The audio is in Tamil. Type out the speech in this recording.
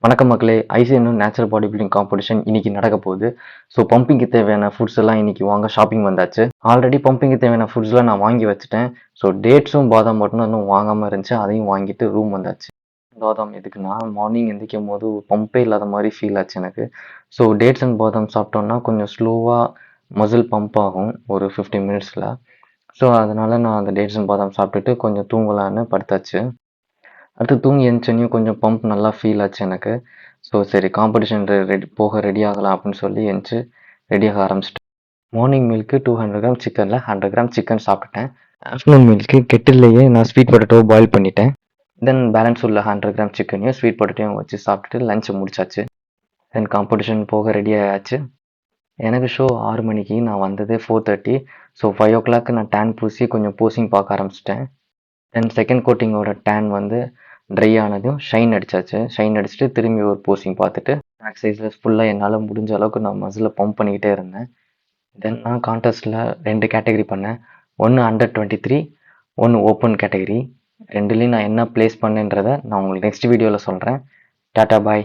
வணக்கம் மக்களே! ஐசிஎன்னும் நேச்சுரல் பாடி பில்டிங் காம்படிஷன் இன்னைக்கு நடக்க போகுது. ஸோ பம்பிங்க்கு தேவையான ஃபுட்ஸ் எல்லாம் இன்னைக்கு வாங்க ஷாப்பிங் வந்தாச்சு. ஆல்ரெடி பம்பிங்க்கு தேவையான ஃபுட்ஸ்லாம் நான் வாங்கி வச்சுட்டேன். ஸோ டேட்ஸும் பாதாம் மட்டும் இன்னும் வாங்காம இருந்துச்சு. அதையும் வாங்கிட்டு ரூம் வந்தாச்சு. பாதாம் எதுக்குன்னா, மார்னிங் எந்திரிக்கும்போது பம்பே இல்லாத மாரி ஃபீல் ஆச்சு எனக்கு. ஸோ டேட்ஸ் அண்ட் பாதாம் சாப்பிட்டோம்னா கொஞ்சம் ஸ்லோவா மசில் பம்ப் ஆகும் ஒரு 15 மினிட்ஸ்ல. ஸோ அதனால நான் அந்த டேட்ஸ் அண்ட் பாதாம் சாப்பிட்டுட்டு கொஞ்சம் தூங்கலான்னு படுத்தாச்சு. அடுத்து தூங்கி எந்திரிச்சோனையும் கொஞ்சம் பம்ப் நல்லா ஃபீல் ஆச்சு எனக்கு. ஸோ சரி காம்படிஷன் ரெடி ஆகலாம் அப்படின்னு சொல்லி எந்திச்சு ரெடியாக ஆரம்பிச்சிட்டேன். மார்னிங் மீல்க்கு 200 கிராம் சிக்கனில் 100 கிராம் சிக்கன் சாப்பிட்டுட்டேன். ஆஃப்டர்நூன் மீல்க்கு கெட்டில்லையே நான் ஸ்வீட் பொட்டேட்டோ பாயில் பண்ணிட்டேன். தென் பேலன்ஸ் உள்ள 100 கிராம் சிக்கனையும் ஸ்வீட் பொட்டேட்டோயும் வச்சு சாப்பிட்டுட்டு லஞ்சை முடிச்சாச்சு. தென் காம்படிஷன் போக ரெடி ஆயாச்சு. எனக்கு ஷோ 6 மணிக்கு, நான் வந்தது 4:30. ஸோ 5 ஓ கிளாக் நான் டேன் பூசி கொஞ்சம் போசிங் பார்க்க ஆரம்பிச்சிட்டேன். தென் செகண்ட் கோட்டிங்கோட டேன் வந்து ட்ரை ஆனதும் ஷைன் அடிச்சாச்சு. ஷைன் அடிச்சுட்டு திரும்பி ஒரு போஸ்டிங் பார்த்துட்டு எக்ஸசைஸில் ஃபுல்லாக என்னால் முடிஞ்ச அளவுக்கு நான் மசிலை பம்ப் பண்ணிக்கிட்டே இருந்தேன். தென் நான் கான்டெஸ்ட்டில் 2 கேட்டகரி பண்ணேன். ஒன்று அண்டர் 23, ஒன்று ஓப்பன் கேட்டகரி. ரெண்டுலேயும் நான் என்ன ப்ளேஸ் பண்ணேன்றதை நான் உங்களுக்கு நெக்ஸ்ட் வீடியோவில் சொல்கிறேன். டாட்டா பாய்.